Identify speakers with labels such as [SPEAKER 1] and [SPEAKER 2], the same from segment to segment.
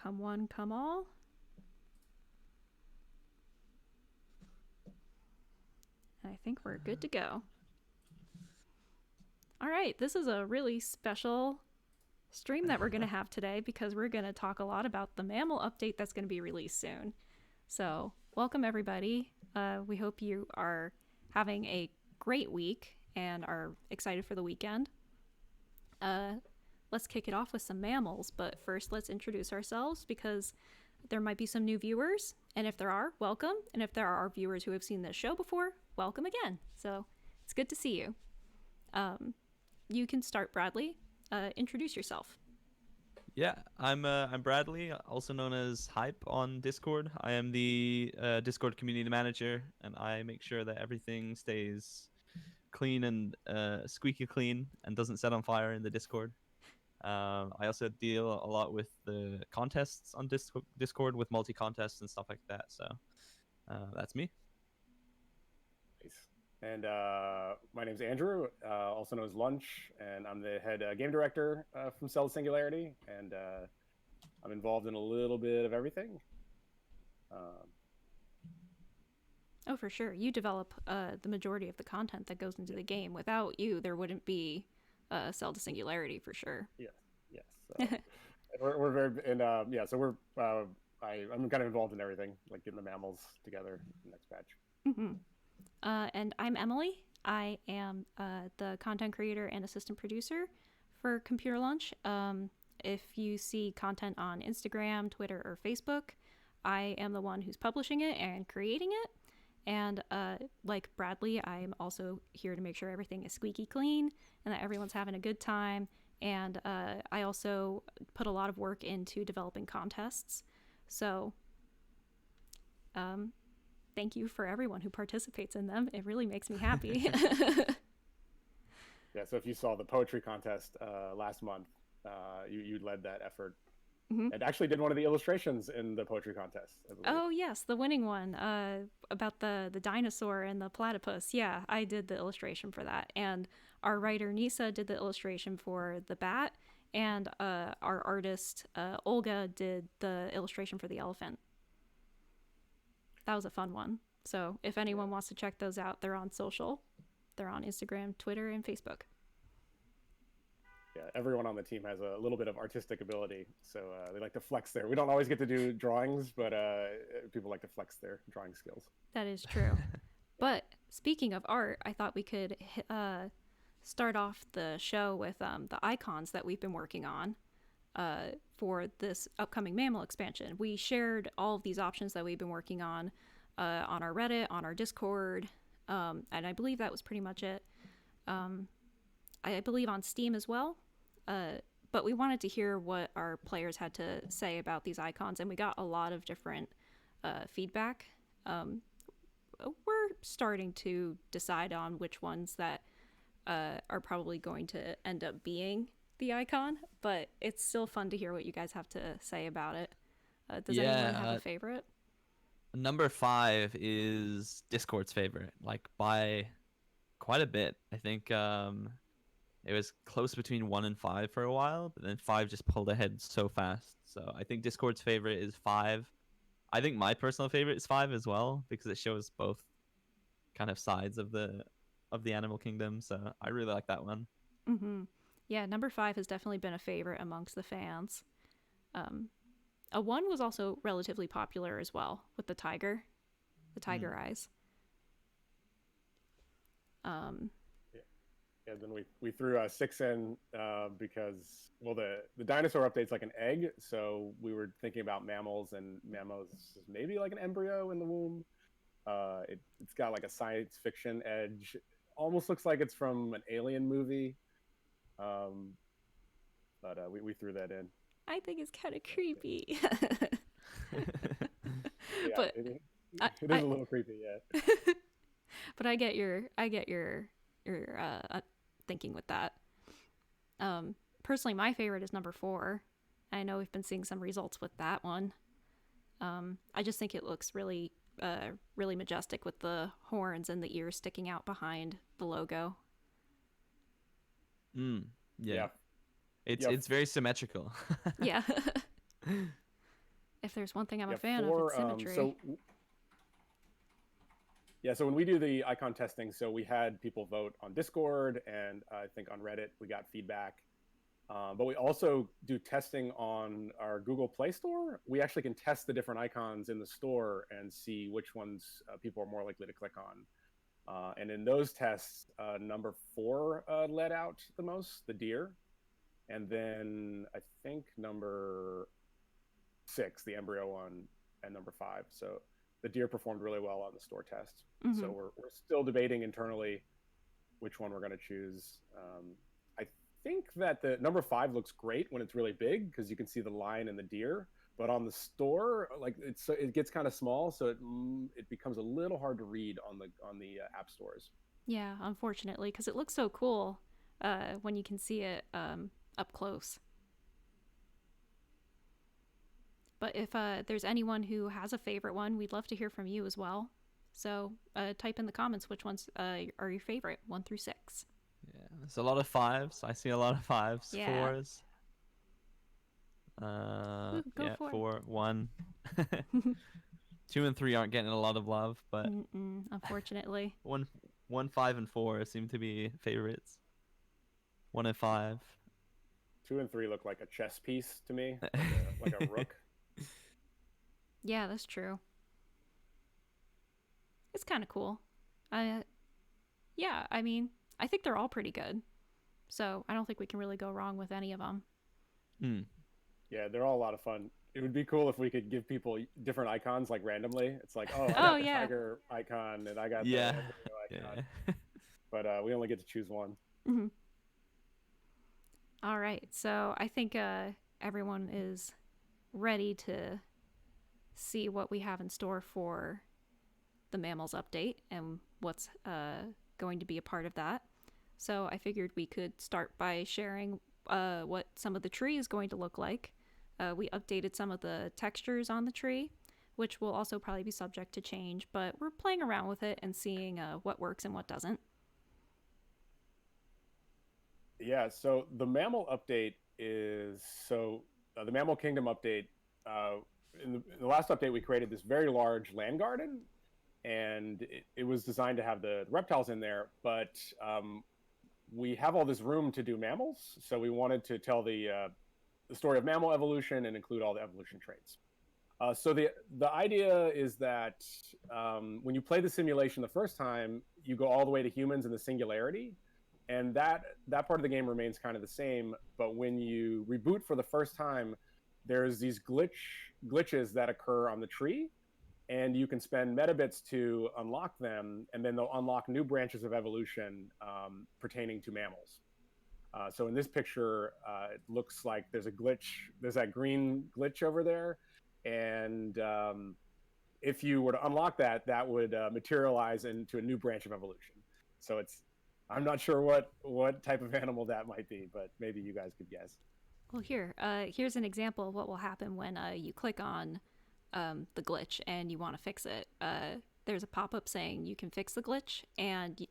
[SPEAKER 1] Come one, come all. And I think we're good to go. All right, this is a really special stream that we're going to have today because we're going to talk a lot about the Mammal update that's going to be released soon. So, welcome everybody. We hope you are having a great week and are excited for the weekend. Let's kick it off with some mammals, but first let's introduce ourselves because there might be some new viewers, and if there are, welcome. And if there are viewers who have seen this show before, welcome again. So it's good to see you. You can start, Bradley. Introduce yourself.
[SPEAKER 2] Yeah, I'm Bradley, also known as Hype on Discord. I am the Discord community manager, and I make sure that everything stays clean and squeaky clean and doesn't set on fire in the Discord. I also deal a lot with the contests on Discord with multi-contests and stuff like that. So that's me.
[SPEAKER 3] Nice. And my name's Andrew, also known as Lunch, and I'm the head game director from Cell Singularity, and I'm involved in a little bit of everything.
[SPEAKER 1] Oh, for sure. You develop the majority of the content that goes into the game. Without you, there wouldn't be Cell to Singularity for sure.
[SPEAKER 3] Yes. We're very, and yeah, so we're, I'm kind of involved in everything, like getting the mammals together next batch.
[SPEAKER 1] Mm-hmm. And I'm Emily. I am the content creator and assistant producer for Computer Lunch. If you see content on Instagram, Twitter, or Facebook, I am the one who's publishing it and creating it. And like Bradley, I'm also here to make sure everything is squeaky clean and that everyone's having a good time. And I also put a lot of work into developing contests. So thank you for everyone who participates in them. It really makes me happy.
[SPEAKER 3] Yeah, so if you saw the poetry contest last month, you led that effort.
[SPEAKER 1] Mm-hmm.
[SPEAKER 3] And actually did one of the illustrations in the poetry contest.
[SPEAKER 1] Oh, yes, the winning one about the dinosaur and the platypus. Yeah, I did the illustration for that. And our writer, Nisa, did the illustration for the bat. And our artist, Olga, did the illustration for the elephant. That was a fun one. So if anyone wants to check those out, they're on social. They're on Instagram, Twitter, and Facebook.
[SPEAKER 3] Yeah, everyone on the team has a little bit of artistic ability, so they like to flex there. We don't always get to do drawings, but people like to flex their drawing skills.
[SPEAKER 1] That is true. But speaking of art, I thought we could start off the show with the icons that we've been working on for this upcoming Mammal expansion. We shared all of these options that we've been working on our Reddit, on our Discord, and I believe that was pretty much it. I believe on Steam as well. But we wanted to hear what our players had to say about these icons, and we got a lot of different feedback. We're starting to decide on which ones that are probably going to end up being the icon, but it's still fun to hear what you guys have to say about it. Does anyone have a favorite?
[SPEAKER 2] Number 5 is Discord's favorite, like by quite a bit. I think it was close between 1 and 5 for a while, but then 5 just pulled ahead so fast. So I think Discord's favorite is 5. I think my personal favorite is 5 as well, because it shows both kind of sides of the animal kingdom. So I really like that one.
[SPEAKER 1] Mm-hmm. Yeah, number 5 has definitely been a favorite amongst the fans. A 1 was also relatively popular as well, with the tiger eyes.
[SPEAKER 3] Yeah, then we threw 6 in because, well, the dinosaur update's like an egg, so we were thinking about mammals, and mammals is maybe like an embryo in the womb. It's got like a science fiction edge. Almost looks like it's from an alien movie. But we threw that in.
[SPEAKER 1] I think it's kind of creepy.
[SPEAKER 3] Yeah,
[SPEAKER 1] but
[SPEAKER 3] it is a little creepy, yeah.
[SPEAKER 1] But I get your thinking with that. Personally, my favorite is number 4. I know we've been seeing some results with that one. I just think it looks really majestic with the horns and the ears sticking out behind the logo.
[SPEAKER 2] Yeah. It's very symmetrical.
[SPEAKER 1] Yeah. If there's one thing I'm a
[SPEAKER 3] Yeah,
[SPEAKER 1] fan of,
[SPEAKER 3] for
[SPEAKER 1] it's symmetry.
[SPEAKER 3] so when we do the icon testing, so we had people vote on Discord, and I think on Reddit we got feedback. But we also do testing on our Google Play Store. We actually can test the different icons in the store and see which ones people are more likely to click on. And in those tests, number 4 led out the most, the deer. And then I think number 6, the embryo one, and number 5. So the deer performed really well on the store test.
[SPEAKER 1] Mm-hmm.
[SPEAKER 3] So we're still debating internally which one we're going to choose. I think that the number 5 looks great when it's really big because you can see the lion and the deer. But on the store, like it gets kind of small, so it becomes a little hard to read on the app stores.
[SPEAKER 1] Yeah, unfortunately, because it looks so cool when you can see it up close. But if there's anyone who has a favorite one, we'd love to hear from you as well. So type in the comments which ones are your favorite, 1 through 6.
[SPEAKER 2] Yeah, there's a lot of 5s. I see a lot of 5s,
[SPEAKER 1] Yeah.
[SPEAKER 2] 4s.
[SPEAKER 1] Go
[SPEAKER 2] Yeah,
[SPEAKER 1] for it.
[SPEAKER 2] 4, 1. 2 and 3 aren't getting a lot of love, but
[SPEAKER 1] unfortunately.
[SPEAKER 2] 1, 5, and 4 seem to be favorites. 1 and 5.
[SPEAKER 3] 2 and 3 look like a chess piece to me, like a rook.
[SPEAKER 1] Yeah, that's true. It's kind of cool. Yeah, I mean, I think they're all pretty good. So I don't think we can really go wrong with any of them.
[SPEAKER 3] Yeah, they're all a lot of fun. It would be cool if we could give people different icons like randomly. It's like, oh, I got the tiger icon and I got the embryo icon. Yeah. But we only get to choose one.
[SPEAKER 1] Mm-hmm. All right, so I think everyone is ready to see what we have in store for the Mammals update and what's going to be a part of that. So I figured we could start by sharing what some of the tree is going to look like. We updated some of the textures on the tree, which will also probably be subject to change, but we're playing around with it and seeing what works and what doesn't.
[SPEAKER 3] Yeah, so the Mammal update is the Mammal Kingdom update. In the last update, we created this very large land garden, and it was designed to have the reptiles in there, but we have all this room to do mammals, so we wanted to tell the story of mammal evolution and include all the evolution traits. So the idea is that when you play the simulation the first time, you go all the way to humans in the singularity, and that part of the game remains kind of the same. But when you reboot for the first time, there's these glitches that occur on the tree, and you can spend metabits to unlock them, and then they'll unlock new branches of evolution pertaining to mammals. So in this picture, it looks like there's a glitch. There's that green glitch over there, and if you were to unlock that, that would materialize into a new branch of evolution. So I'm not sure what type of animal that might be, but maybe you guys could guess.
[SPEAKER 1] Well, here's an example of what will happen when you click on the glitch and you want to fix it. There's a pop-up saying you can fix the glitch, and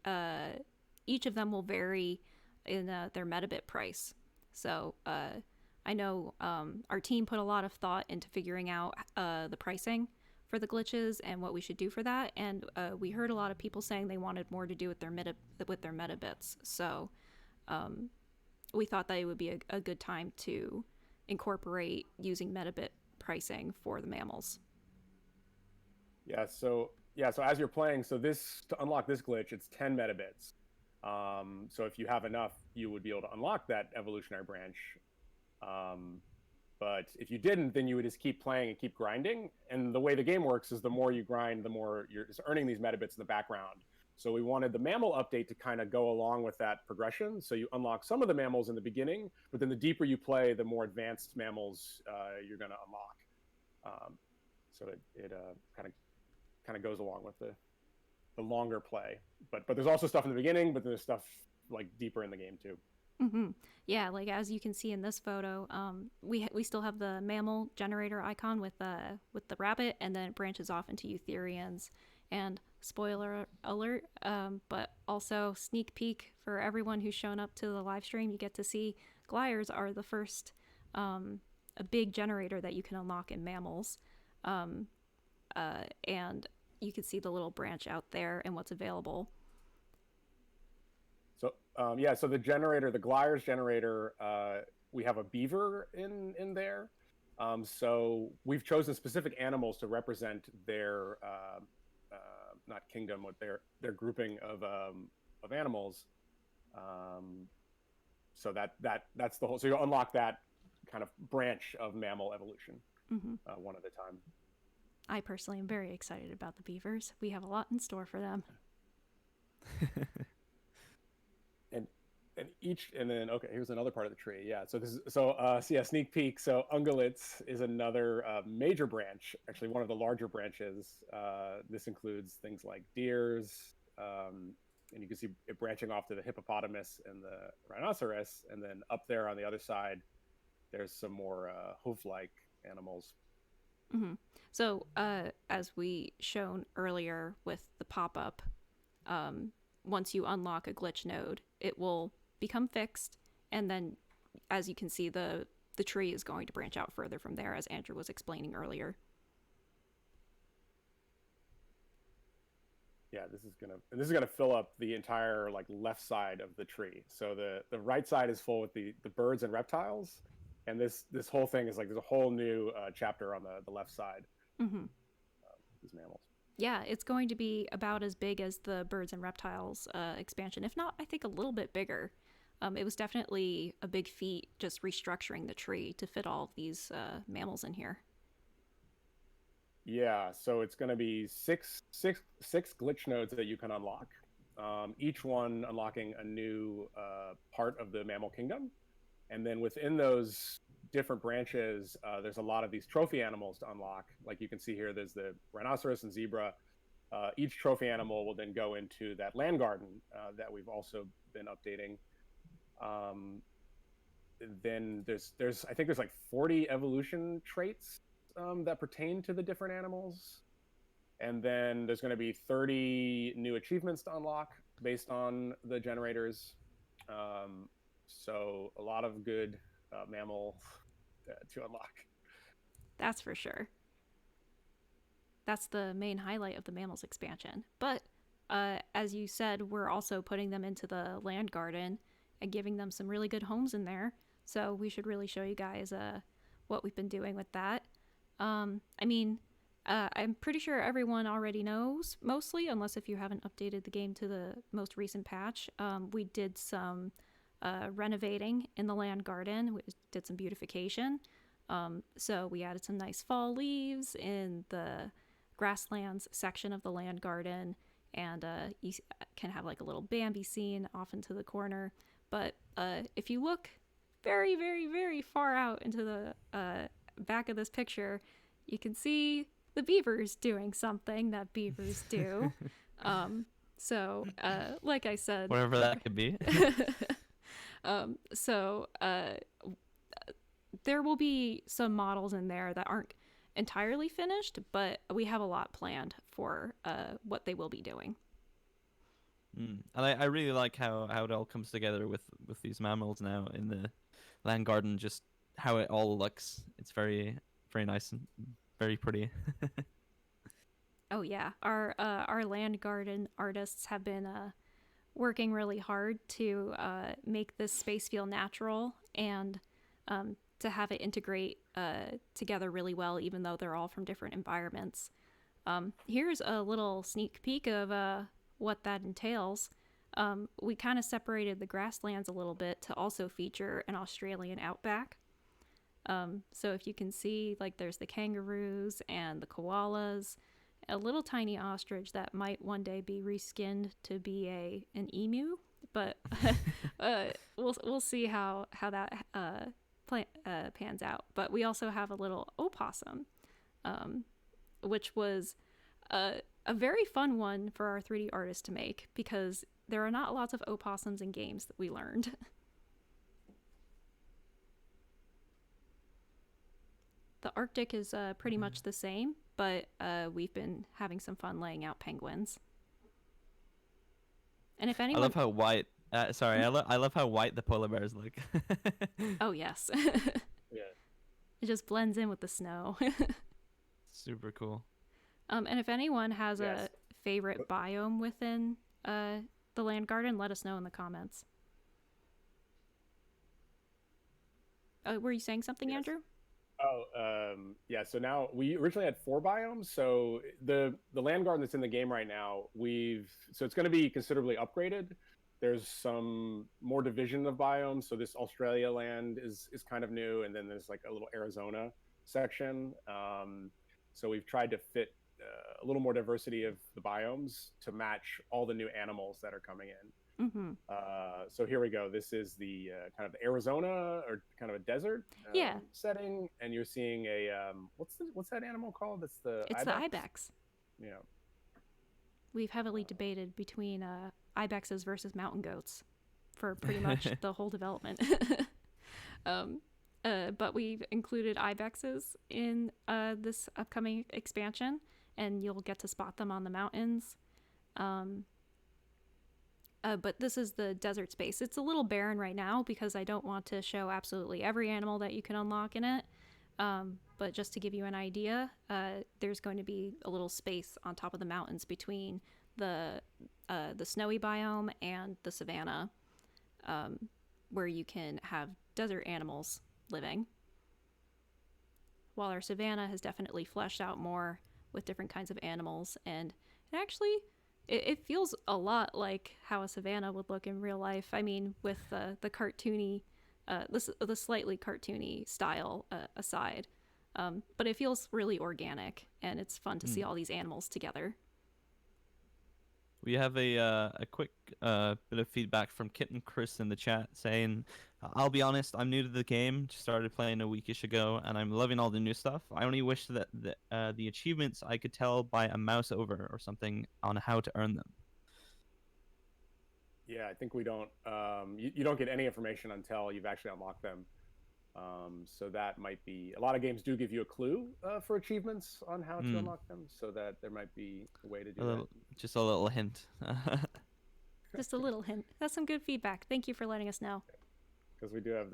[SPEAKER 1] each of them will vary in their metabit price. So I know our team put a lot of thought into figuring out the pricing for the glitches and what we should do for that, and we heard a lot of people saying they wanted more to do with their metabits. So we thought that it would be a good time to incorporate using metabit pricing for the mammals.
[SPEAKER 3] So as you're playing, to unlock this glitch, it's 10 metabits. So if you have enough, you would be able to unlock that evolutionary branch. But if you didn't, then you would just keep playing and keep grinding. And the way the game works is the more you grind, the more you're just earning these metabits in the background. So we wanted the mammal update to kind of go along with that progression. So you unlock some of the mammals in the beginning, but then the deeper you play, the more advanced mammals you're going to unlock. So it kind of goes along with the longer play. But there's also stuff in the beginning, but there's stuff like deeper in the game too.
[SPEAKER 1] Mm-hmm. Yeah, like as you can see in this photo, we still have the mammal generator icon with the rabbit, and then it branches off into eutherians. And spoiler alert, but also sneak peek for everyone who's shown up to the live stream, you get to see Glyers are the first a big generator that you can unlock in Mammals. And you can see the little branch out there and what's available.
[SPEAKER 3] So so the generator, the Glires generator, we have a beaver in there. So we've chosen specific animals to represent their not kingdom, what their grouping of animals. So that's the whole. So you unlock that kind of branch of mammal evolution one at a time.
[SPEAKER 1] I personally am very excited about the beavers. We have a lot in store for them.
[SPEAKER 3] and then okay, here's another part of the tree. Yeah, so this is sneak peek. So ungulates is another major branch, actually one of the larger branches. This includes things like deers, and you can see it branching off to the hippopotamus and the rhinoceros, and then up there on the other side, there's some more hoof-like animals.
[SPEAKER 1] Mm-hmm. So, as we shown earlier with the pop-up, once you unlock a glitch node, it will become fixed, and then, as you can see, the tree is going to branch out further from there, as Andrew was explaining earlier.
[SPEAKER 3] Yeah, this is gonna fill up the entire like left side of the tree. So the right side is full with the birds and reptiles, and this whole thing is like there's a whole new chapter on the left side. These mammals.
[SPEAKER 1] Yeah, it's going to be about as big as the birds and reptiles expansion, if not, I think a little bit bigger. It was definitely a big feat just restructuring the tree to fit all of these mammals in here.
[SPEAKER 3] Yeah, so it's going to be six glitch nodes that you can unlock. Each one unlocking a new part of the mammal kingdom, and then within those different branches, there's a lot of these trophy animals to unlock. Like you can see here, there's the rhinoceros and zebra. Each trophy animal will then go into that land garden that we've also been updating. Then there's I think there's like 40 evolution traits that pertain to the different animals, and then there's going to be 30 new achievements to unlock based on the generators. So a lot of good mammal to unlock.
[SPEAKER 1] That's for sure. That's the main highlight of the Mammals expansion. But as you said, we're also putting them into the land garden and giving them some really good homes in there. So we should really show you guys what we've been doing with that. I'm pretty sure everyone already knows, mostly, unless if you haven't updated the game to the most recent patch. We did some renovating in the land garden. We did some beautification. So we added some nice fall leaves in the grasslands section of the land garden, and you can have like a little Bambi scene off into the corner. But if you look very, very, very far out into the back of this picture, you can see the beavers doing something that beavers do. So like I said,
[SPEAKER 2] whatever that could be.
[SPEAKER 1] There will be some models in there that aren't entirely finished, but we have a lot planned for what they will be doing.
[SPEAKER 2] And I really like how it all comes together with these mammals now in the land garden, just how it all looks. It's very, very nice and very pretty.
[SPEAKER 1] Oh yeah, our land garden artists have been working really hard to make this space feel natural and to have it integrate together really well, even though they're all from different environments. Here's a little sneak peek of what that entails. We kind of separated the grasslands a little bit to also feature an Australian outback. So if you can see, like, there's the kangaroos and the koalas, a little tiny ostrich that might one day be reskinned to be an emu, but we'll see how that pans out. But we also have a little opossum, which was a very fun one for our 3D artists to make, because there are not lots of opossums in games that we learned. The Arctic is pretty much the same, but we've been having some fun laying out penguins. And if anyone,
[SPEAKER 2] I love how white. I love how white the polar bears look.
[SPEAKER 1] Oh yes.
[SPEAKER 3] Yeah.
[SPEAKER 1] It just blends in with the snow.
[SPEAKER 2] Super cool.
[SPEAKER 1] And if anyone has
[SPEAKER 3] Yes.
[SPEAKER 1] a favorite biome within the land garden, let us know in the comments. Were you saying something,
[SPEAKER 3] Yes.
[SPEAKER 1] Andrew?
[SPEAKER 3] Yeah. So now we originally had 4 biomes. So the land garden that's in the game right now, so it's going to be considerably upgraded. There's some more division of biomes. So this Australia land is kind of new, and then there's like a little Arizona section. So we've tried to fit a little more diversity of the biomes to match all the new animals that are coming in.
[SPEAKER 1] Mm-hmm.
[SPEAKER 3] So here we go. This is the kind of Arizona or kind of a desert setting, and you're seeing a what's that animal called? That's the
[SPEAKER 1] It's
[SPEAKER 3] ibex?
[SPEAKER 1] the ibex.
[SPEAKER 3] Yeah.
[SPEAKER 1] We've heavily debated between ibexes versus mountain goats for pretty much the whole development. But we've included ibexes in this upcoming expansion, and you'll get to spot them on the mountains. But this is the desert space. It's a little barren right now because I don't want to show absolutely every animal that you can unlock in it. But just to give you an idea, there's going to be a little space on top of the mountains between the snowy biome and the savanna, where you can have desert animals living. While our savanna has definitely fleshed out more with different kinds of animals, and actually it feels a lot like how a savanna would look in real life. I mean, with the cartoony, the slightly cartoony style aside, but it feels really organic, and it's fun to see all these animals together.
[SPEAKER 2] We have a quick bit of feedback from Kitten Chris in the chat saying, "I'll be honest, I'm new to the game. Just started playing a weekish ago, and I'm loving all the new stuff. I only wish that the achievements I could tell by a mouse over or something on how to earn them."
[SPEAKER 3] Yeah, I think we don't. You don't get any information until you've actually unlocked them. So that might be. A lot of games do give you a clue for achievements on how to unlock them, so that there might be a way to do that.
[SPEAKER 2] Just a little hint.
[SPEAKER 1] Just a little hint. That's some good feedback. Thank you for letting us know.
[SPEAKER 3] Because we do have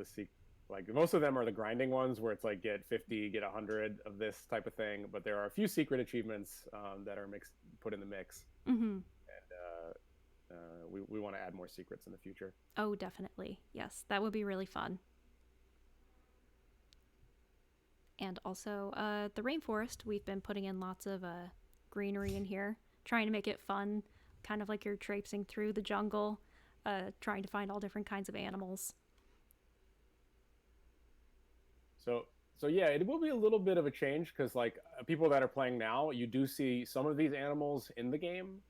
[SPEAKER 3] like most of them are the grinding ones where it's like get 50, get 100 of this type of thing. But there are a few secret achievements that are put in the mix.
[SPEAKER 1] Mm-hmm.
[SPEAKER 3] We want to add more secrets in the future.
[SPEAKER 1] Oh, definitely. Yes, that would be really fun. And also, the rainforest, we've been putting in lots of greenery in here, trying to make it fun, kind of like you're traipsing through the jungle, trying to find all different kinds of animals.
[SPEAKER 3] So yeah, it will be a little bit of a change because like people that are playing now, you do see some of these animals in the game.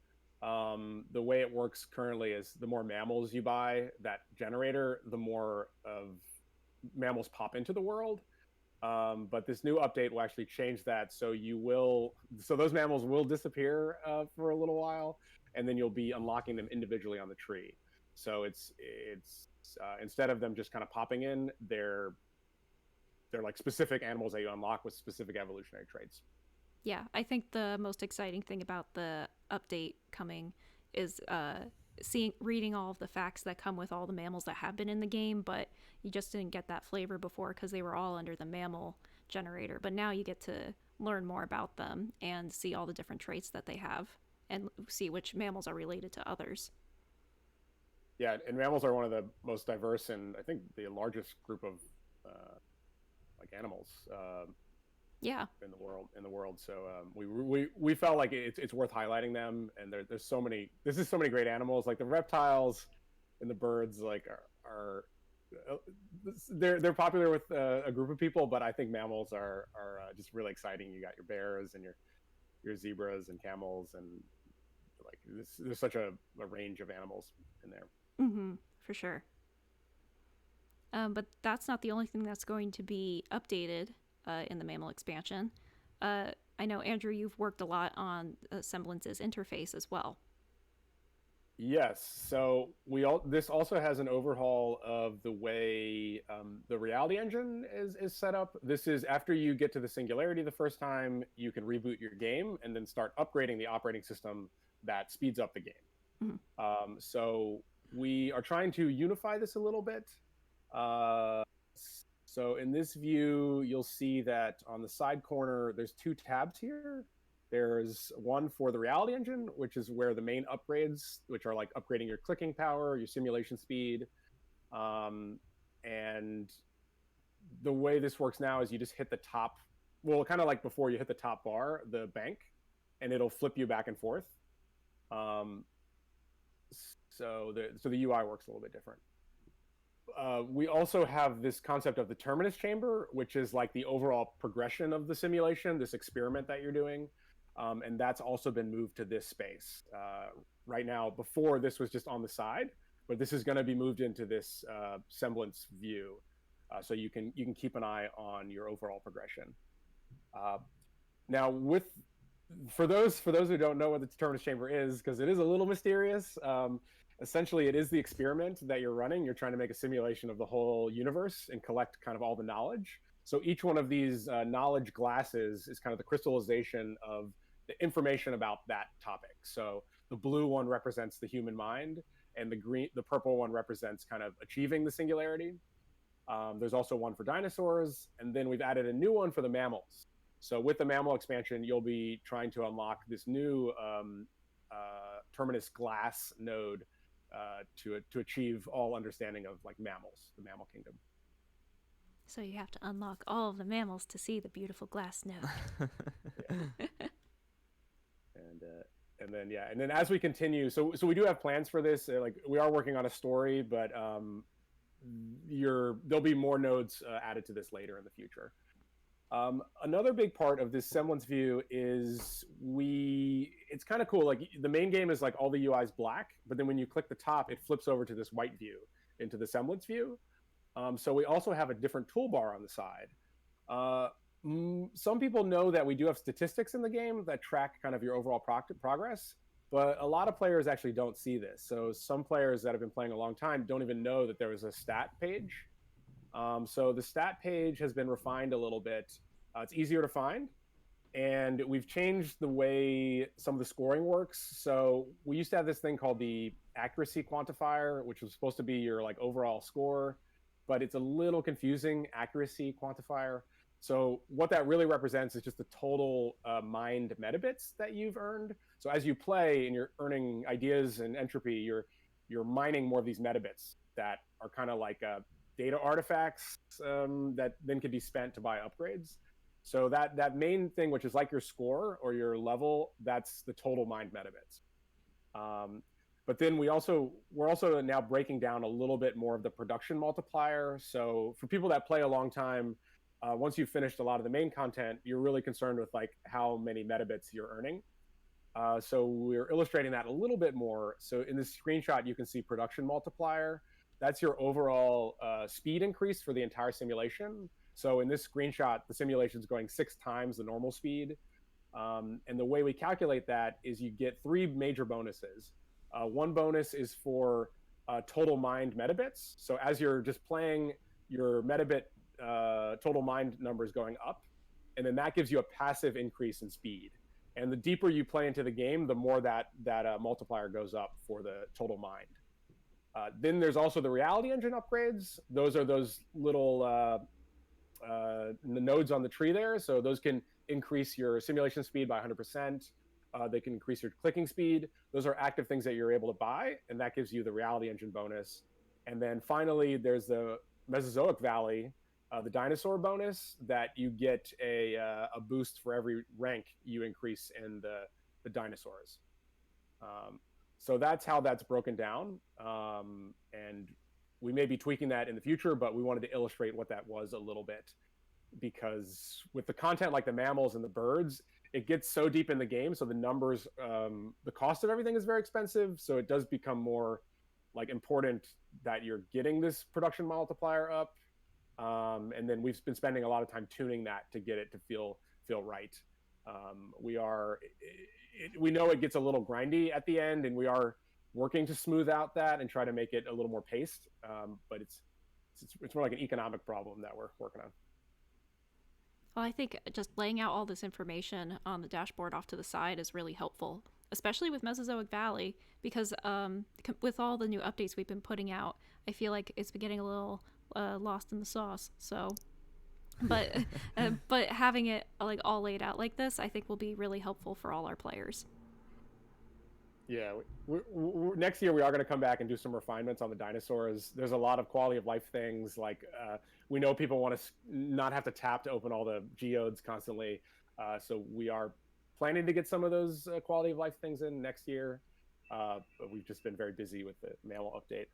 [SPEAKER 3] The way it works currently is the more mammals you buy, that generator, the more of mammals pop into the world. But this new update will actually change that. So those mammals will disappear for a little while, and then you'll be unlocking them individually on the tree. So it's instead of them just kind of popping in, they're like specific animals that you unlock with specific evolutionary traits.
[SPEAKER 1] Yeah, I think the most exciting thing about the update coming is reading all of the facts that come with all the mammals that have been in the game, but you just didn't get that flavor before because they were all under the mammal generator. But now you get to learn more about them and see all the different traits that they have and see which mammals are related to others.
[SPEAKER 3] Yeah, and mammals are one of the most diverse and I think the largest group of like animals in the world. So we felt like it's worth highlighting them, and there's so many great animals, like the reptiles and the birds like are they're popular with a group of people, but I think mammals are just really exciting. You got your bears and your zebras and camels, and like there's such a range of animals in there.
[SPEAKER 1] Mm-hmm, for sure. But that's not the only thing that's going to be updated in the Mammal expansion. I know, Andrew, you've worked a lot on Semblance's interface as well.
[SPEAKER 3] Yes. So this also has an overhaul of the way the reality engine is set up. This is after you get to the singularity the first time, you can reboot your game and then start upgrading the operating system that speeds up the game. Mm-hmm. So we are trying to unify this a little bit. So in this view, you'll see that on the side corner, there's 2 tabs here. There's one for the reality engine, which is where the main upgrades, which are like upgrading your clicking power, your simulation speed. And the way this works now is you just hit the top, well, kind of like before, you hit the top bar, the bank, and it'll flip you back and forth. So the UI works a little bit different. We also have this concept of the terminus chamber, which is like the overall progression of the simulation, this experiment that you're doing. And that's also been moved to this space. Right now, before this was just on the side, but this is going to be moved into this semblance view. So you can keep an eye on your overall progression. Now, for those who don't know what the terminus chamber is, because it is a little mysterious, essentially it is the experiment that you're running. You're trying to make a simulation of the whole universe and collect kind of all the knowledge. So each one of these knowledge glasses is kind of the crystallization of the information about that topic. So the blue one represents the human mind, and the purple one represents kind of achieving the singularity. There's also one for dinosaurs, and then we've added a new one for the mammals. So with the mammal expansion, you'll be trying to unlock this new terminus glass node to achieve all understanding of like mammals, the mammal kingdom.
[SPEAKER 1] So you have to unlock all of the mammals to see the beautiful glass node.
[SPEAKER 3] And then as we continue, so we do have plans for this. Like we are working on a story, but there'll be more nodes added to this later in the future. Another big part of this semblance view is it's kind of cool. Like the main game is like all the UI is black, but then when you click the top, it flips over to this white view into the semblance view. So we also have a different toolbar on the side. Some people know that we do have statistics in the game that track kind of your overall progress, but a lot of players actually don't see this. So some players that have been playing a long time don't even know that there is a stat page. So the stat page has been refined a little bit. It's easier to find, and we've changed the way some of the scoring works. So we used to have this thing called the accuracy quantifier, which was supposed to be your like overall score, but it's a little confusing, accuracy quantifier. So what that really represents is just the total mind metabits that you've earned. So as you play and you're earning ideas and entropy, you're mining more of these metabits that are kind of like data artifacts that then can be spent to buy upgrades. So that main thing, which is like your score or your level, that's the total mind metabits. But then we're also now breaking down a little bit more of the production multiplier. So for people that play a long time, once you've finished a lot of the main content, you're really concerned with like how many metabits you're earning. So we're illustrating that a little bit more. So in this screenshot, you can see production multiplier. That's your overall speed increase for the entire simulation. So in this screenshot, the simulation is going 6 times the normal speed. And the way we calculate that is you get 3 major bonuses. One bonus is for total mind metabits. So as you're just playing, your metabit total mind number is going up. And then that gives you a passive increase in speed. And the deeper you play into the game, the more that multiplier goes up for the total mind. Then there's also the reality engine upgrades. Those are those little nodes on the tree there. So those can increase your simulation speed by 100%. They can increase your clicking speed. Those are active things that you're able to buy, and that gives you the reality engine bonus. And then finally, there's the Mesozoic Valley, the dinosaur bonus, that you get a boost for every rank you increase in the dinosaurs. So that's how that's broken down. And we may be tweaking that in the future, but we wanted to illustrate what that was a little bit, because with the content like the mammals and the birds, it gets so deep in the game. So the numbers, the cost of everything is very expensive. So it does become more like important that you're getting this production multiplier up. And then we've been spending a lot of time tuning that to get it to feel right. We know it gets a little grindy at the end, and we are working to smooth out that and try to make it a little more paced. But it's more like an economic problem that we're working on.
[SPEAKER 1] Well, I think just laying out all this information on the dashboard off to the side is really helpful, especially with Mesozoic Valley, because with all the new updates we've been putting out, I feel like it's been getting a little lost in the sauce. So, but but having it like all laid out like this, I think will be really helpful for all our players.
[SPEAKER 3] Yeah, next year we are going to come back and do some refinements on the dinosaurs. There's a lot of quality of life things. Like we know people want to not have to tap to open all the geodes constantly, so we are planning to get some of those quality of life things in next year. But we've just been very busy with the Mammal update.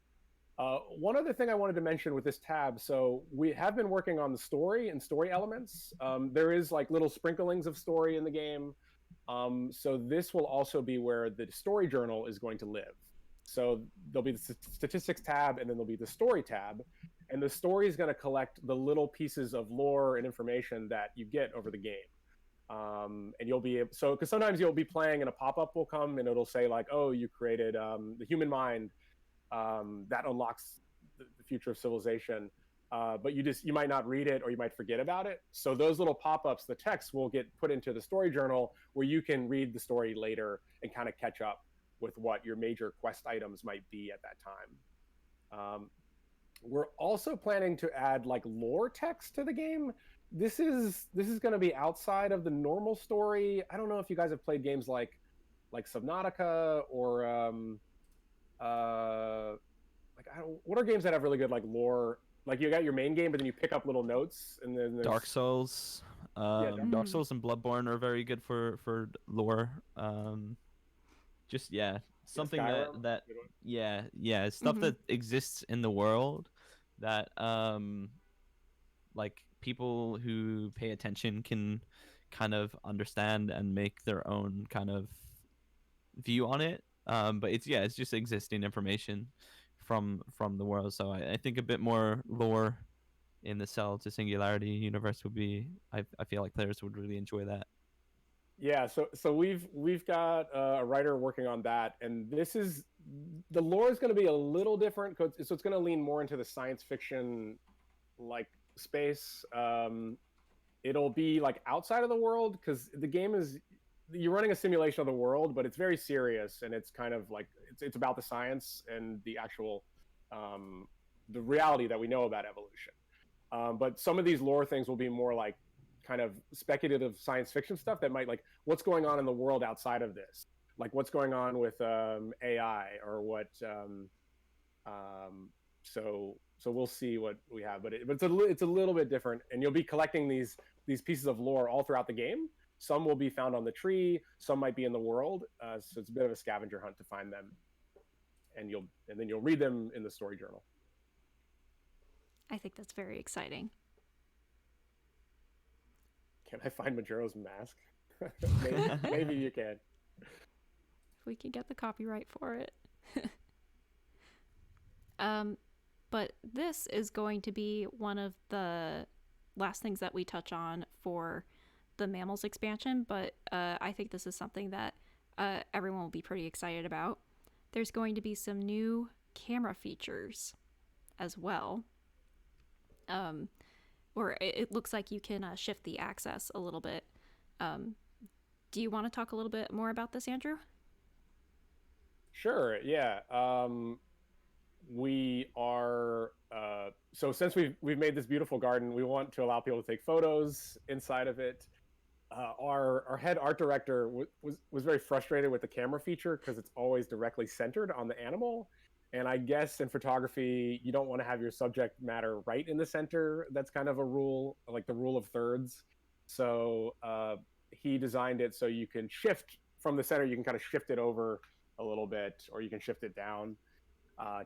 [SPEAKER 3] One other thing I wanted to mention with this tab, so we have been working on the story and story elements. There is like little sprinklings of story in the game. So this will also be where the story journal is going to live. So there'll be the statistics tab, and then there'll be the story tab. And the story is going to collect the little pieces of lore and information that you get over the game. And you'll be so because sometimes you'll be playing and a pop-up will come and it'll say like, oh, you created the human mind that unlocks the future of civilization. But you might not read it or you might forget about it. So those little pop-ups, the text will get put into the story journal where you can read the story later and kind of catch up with what your major quest items might be at that time. We're also planning to add like lore text to the game. This is going to be outside of the normal story. I don't know if you guys have played games like Subnautica or what are games that have really good like lore. Like you got your main game, but then you pick up little notes, and then there's...
[SPEAKER 2] Dark Souls. Dark Souls and Bloodborne are very good for lore. Just something that stuff that exists in the world that like people who pay attention can kind of understand and make their own kind of view on it. But it's just existing information from the world. So I think a bit more lore in the Cell to Singularity universe would be. I feel like players would really enjoy that.
[SPEAKER 3] Yeah, so we've got a writer working on that, and the lore is going to be a little different, so it's going to lean more into the science fiction like space. It'll be like outside of the world because the game is you're running a simulation of the world, but it's very serious and it's kind of like it's about the science and the actual the reality that we know about evolution. But some of these lore things will be more like kind of speculative science fiction stuff that might like what's going on in the world outside of this, like what's going on with AI or what. So we'll see what we have, but it's a little bit different, and you'll be collecting these pieces of lore all throughout the game. Some will be found on the tree, some might be in the world. So it's a bit of a scavenger hunt to find them, and then you'll read them in the story journal.
[SPEAKER 1] I think that's very exciting.
[SPEAKER 3] Can I find Majora's Mask? maybe you can.
[SPEAKER 1] If we can get the copyright for it. But this is going to be one of the last things that we touch on for the Mammals expansion, but I think this is something that everyone will be pretty excited about. There's going to be some new camera features as well. Or it looks like you can shift the axis a little bit. Do you want to talk a little bit more about this, Andrew?
[SPEAKER 3] Sure, yeah. We are so since we've made this beautiful garden, we want to allow people to take photos inside of it. Our head art director was very frustrated with the camera feature because it's always directly centered on the animal. And I guess in photography, you don't want to have your subject matter right in the center. That's kind of a rule, like the rule of thirds. So he designed it so you can shift from the center. You can kind of shift it over a little bit, or you can shift it down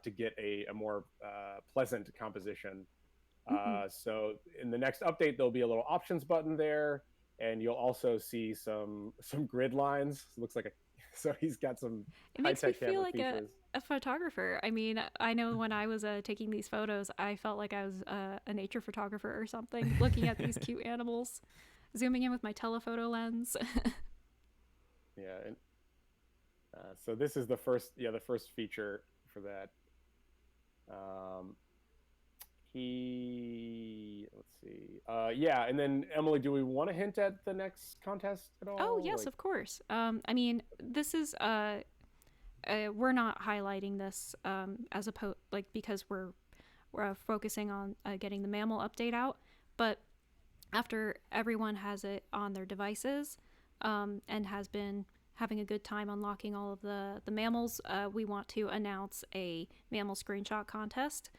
[SPEAKER 3] to get a more pleasant composition. So in the next update, there'll be a little options button there, and you'll also see some grid lines. It looks like so he's got some high-tech camera features. It makes me feel like
[SPEAKER 1] a photographer. I mean, I know when I was taking these photos, I felt like I was a nature photographer or something, looking at these cute animals, zooming in with my telephoto lens.
[SPEAKER 3] Yeah, and so this is the first feature for that. Let's see. And then Emily, do we want to hint at the next contest at all?
[SPEAKER 1] Oh yes, of course. I mean, this is we're not highlighting this as because we're we're focusing on getting the mammal update out. But after everyone has it on their devices and has been having a good time unlocking all of the mammals, we want to announce a mammal screenshot contest.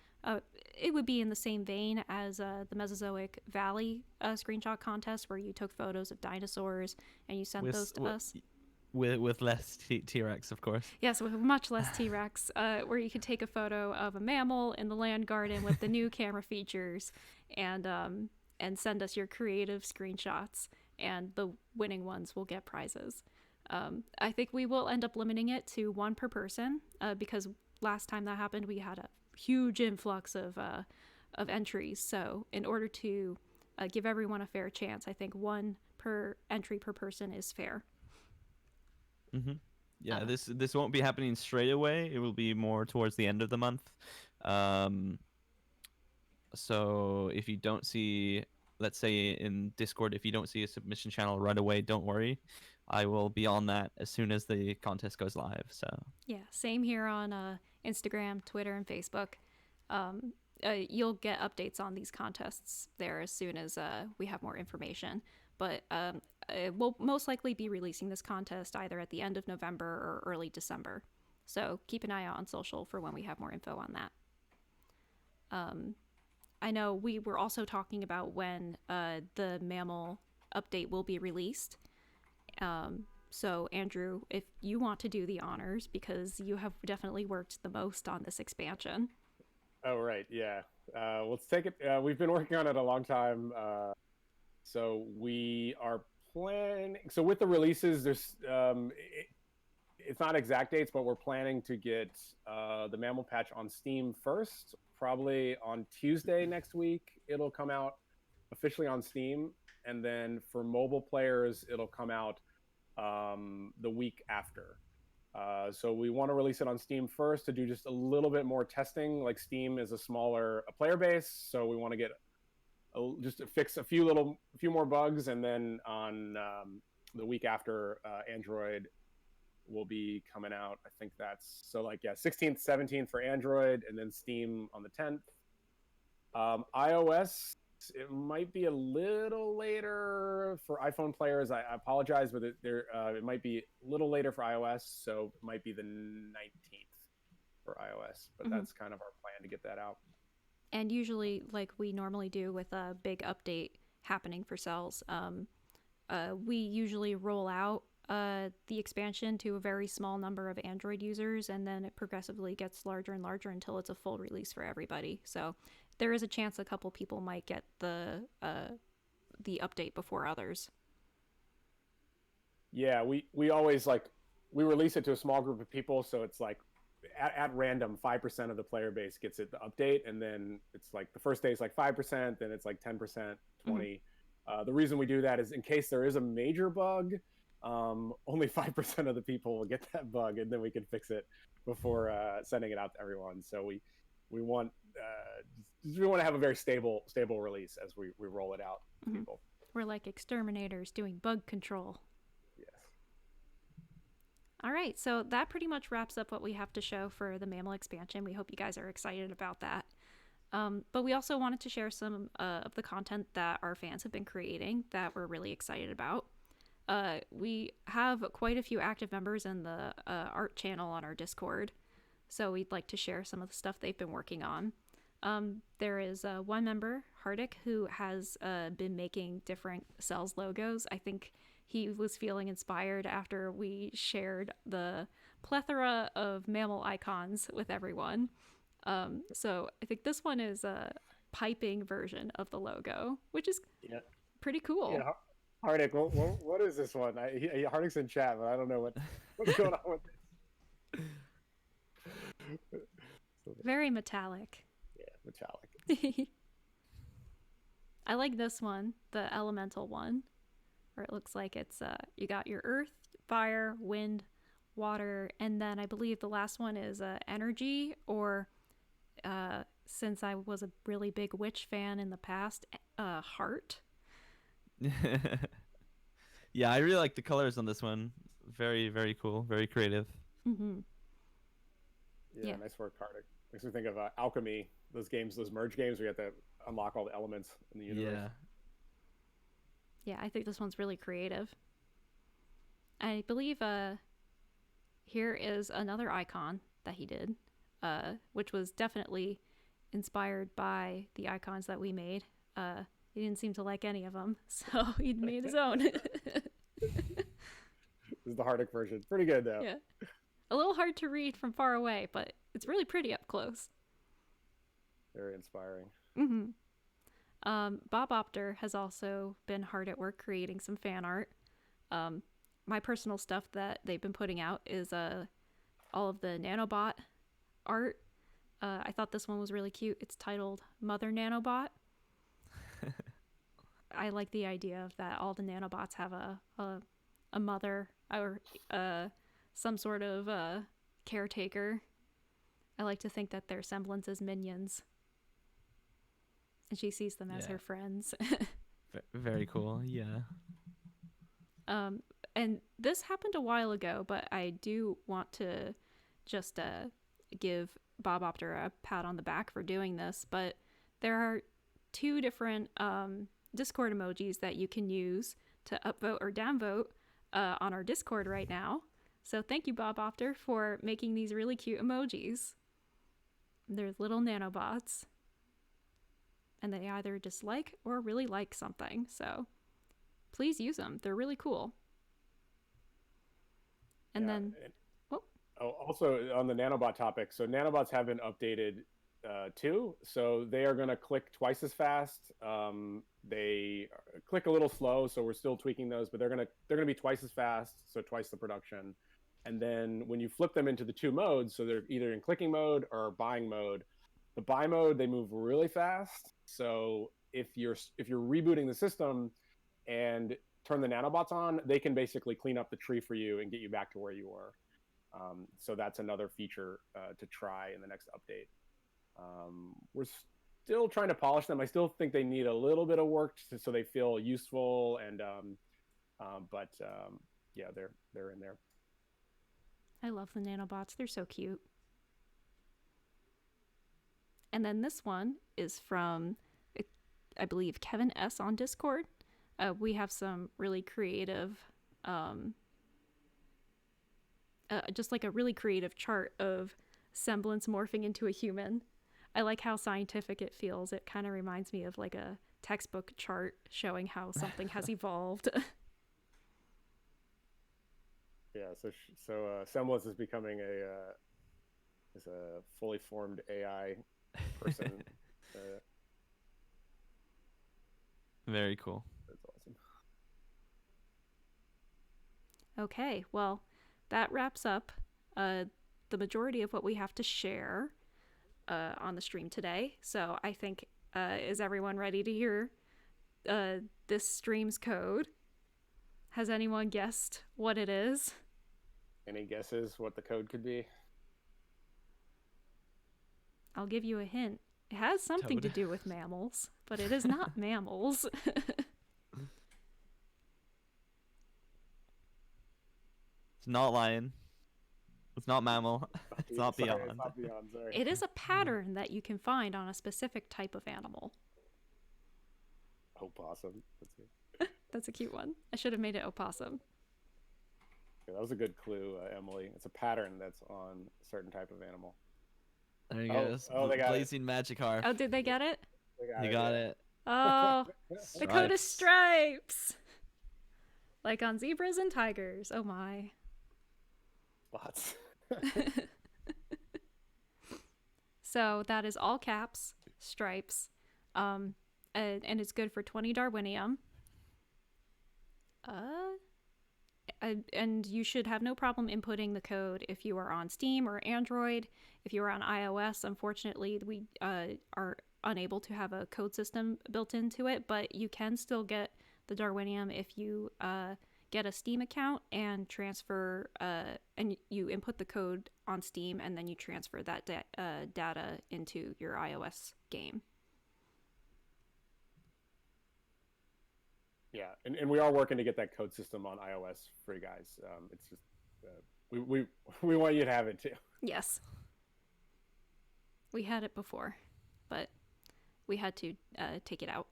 [SPEAKER 1] It would be in the same vein as the Mesozoic Valley screenshot contest, where you took photos of dinosaurs and you sent those to us.
[SPEAKER 2] With less T-Rex, of course.
[SPEAKER 1] Yes, with much less T-Rex, where you could take a photo of a mammal in the land garden with the new camera features, and send us your creative screenshots, and the winning ones will get prizes. I think we will end up limiting it to one per person, because last time that happened, we had a huge influx of entries. So in order to give everyone a fair chance, I think one per entry per person is fair.
[SPEAKER 2] Mm-hmm. Yeah, this won't be happening straight away. It will be more towards the end of the month. So if you don't see, let's say in Discord, if you don't see a submission channel right away, don't worry. I will be on that as soon as the contest goes live. So
[SPEAKER 1] yeah, same here on Instagram, Twitter, and Facebook. You'll get updates on these contests there as soon as we have more information. But we'll most likely be releasing this contest either at the end of November or early December. So keep an eye out on social for when we have more info on that. I know we were also talking about when the mammal update will be released. So Andrew, if you want to do the honors, because you have definitely worked the most on this expansion.
[SPEAKER 3] Oh, right. Yeah. Let's take it. We've been working on it a long time. So we are planning. So with the releases, there's it's not exact dates, but we're planning to get the mammal patch on Steam first. Probably on Tuesday next week, it'll come out officially on Steam, and then for mobile players, it'll come out the week after. So we want to release it on Steam first to do just a little bit more testing. Like Steam is a smaller player base, so we want to get just to fix a few more bugs, and then on the week after, Android will be coming out. I think that's 16th, 17th for Android, and then Steam on the 10th. iOS, it might be a little later for iPhone players. I apologize, but it might be a little later for iOS, so it might be the 19th for iOS. But that's kind of our plan to get that out.
[SPEAKER 1] And usually, like we normally do with a big update happening for cells, we usually roll out the expansion to a very small number of Android users, and then it progressively gets larger and larger until it's a full release for everybody. So there is a chance a couple people might get the update before others.
[SPEAKER 3] Yeah, we always we release it to a small group of people, so it's like at random 5% of the player base gets it the update, and then it's like the first day is like 5%, then it's like 10%, 20. The reason we do that is in case there is a major bug, only 5% of the people will get that bug, and then we can fix it before sending it out to everyone. So we want to have a very stable release as we roll it out to people.
[SPEAKER 1] We're like exterminators doing bug control.
[SPEAKER 3] Yes.
[SPEAKER 1] All right, so that pretty much wraps up what we have to show for the mammal expansion. We hope you guys are excited about that. But we also wanted to share some of the content that our fans have been creating that we're really excited about. We have quite a few active members in the art channel on our Discord, so we'd like to share some of the stuff they've been working on. There is one member, Hardik, who has been making different cells logos. I think he was feeling inspired after we shared the plethora of mammal icons with everyone. So I think this one is a piping version of the logo, which is pretty cool.
[SPEAKER 3] Yeah. Hardik, what is this one? Hardik's in chat, but I don't know what's going on with this.
[SPEAKER 1] Very metallic.
[SPEAKER 3] Yeah, metallic.
[SPEAKER 1] I like this one, the elemental one, where it looks like it's you got your earth, fire, wind, water, and then I believe the last one is energy, or since I was a really big witch fan in the past, heart.
[SPEAKER 2] Yeah, I really like the colors on this one. Very, very cool. Very creative.
[SPEAKER 1] Mm-hmm.
[SPEAKER 3] Yeah, nice work, Hardik. Makes me think of alchemy those games, those merge games, where you have to unlock all the elements in the universe.
[SPEAKER 2] Yeah.
[SPEAKER 1] Yeah, I think this one's really creative. I believe here is another icon that he did, which was definitely inspired by the icons that we made. He didn't seem to like any of them, so he made his own.
[SPEAKER 3] This is the Hardic version. Pretty good though.
[SPEAKER 1] Yeah. A little hard to read from far away, but it's really pretty up close.
[SPEAKER 3] Very inspiring.
[SPEAKER 1] Bob Opter has also been hard at work creating some fan art. My personal stuff that they've been putting out is all of the nanobot art. I thought this one was really cute. It's titled Mother Nanobot. I like the idea of that all the nanobots have a mother or some sort of caretaker. I like to think that their semblance is minions. And she sees them as her friends.
[SPEAKER 2] Very cool. Yeah.
[SPEAKER 1] And this happened a while ago, but I do want to just give Bob Opter a pat on the back for doing this. But there are 2 different Discord emojis that you can use to upvote or downvote on our Discord right now. So thank you, Bob Opter, for making these really cute emojis. They're little nanobots. And they either dislike or really like something. So please use them. They're really cool. And then...
[SPEAKER 3] Also on the nanobot topic, so nanobots have been updated too. So they are going to click twice as fast. They click a little slow, so we're still tweaking those, but they're going to be twice as fast, so twice the production. And then when you flip them into the 2 modes, so they're either in clicking mode or buying mode. The buy mode, they move really fast. So if you're rebooting the system and turn the nanobots on, they can basically clean up the tree for you and get you back to where you were. So that's another feature to try in the next update. We're still trying to polish them. I still think they need a little bit of work so they feel useful, and but yeah, they're in there.
[SPEAKER 1] I love the nanobots. They're so cute. And then this one is from, I believe, Kevin S. on Discord. We have some really creative, just like a really creative chart of semblance morphing into a human. I like how scientific it feels. It kind of reminds me of like a textbook chart showing how something has evolved.
[SPEAKER 3] Yeah, so Semblance is becoming a fully formed AI person.
[SPEAKER 2] Very cool.
[SPEAKER 3] That's awesome.
[SPEAKER 1] Okay, well, that wraps up the majority of what we have to share on the stream today. So I think, is everyone ready to hear this stream's code? Has anyone guessed what it is?
[SPEAKER 3] Any guesses what the code could be?
[SPEAKER 1] I'll give you a hint. It has something to do with mammals, but it is not mammals.
[SPEAKER 2] It's not lion. It's not mammal. It's not beyond.
[SPEAKER 3] It's not beyond, sorry.
[SPEAKER 1] It is a pattern that you can find on a specific type of animal.
[SPEAKER 3] Opossum.
[SPEAKER 1] That's a cute one. I should have made it opossum.
[SPEAKER 3] Yeah, that was a good clue, Emily. It's a pattern that's on a certain type of animal.
[SPEAKER 2] There you go.
[SPEAKER 3] Oh, they got
[SPEAKER 2] Blazing Magikarp.
[SPEAKER 1] Oh, did they get it?
[SPEAKER 2] You got it.
[SPEAKER 1] Oh, the code is
[SPEAKER 2] Stripes.
[SPEAKER 1] stripes. Like on zebras and tigers. Oh my.
[SPEAKER 3] Lots.
[SPEAKER 1] So that is all caps, stripes. And it's good for 20 Darwinium. And you should have no problem inputting the code if you are on Steam or Android. If you are on iOS, unfortunately, we are unable to have a code system built into it, but you can still get the Darwinium if you get a Steam account and transfer, and you input the code on Steam, and then you transfer that data into your iOS game.
[SPEAKER 3] Yeah, and we are working to get that code system on iOS for you guys. It's just we want you to have it too.
[SPEAKER 1] Yes. We had it before. but we had to take it out.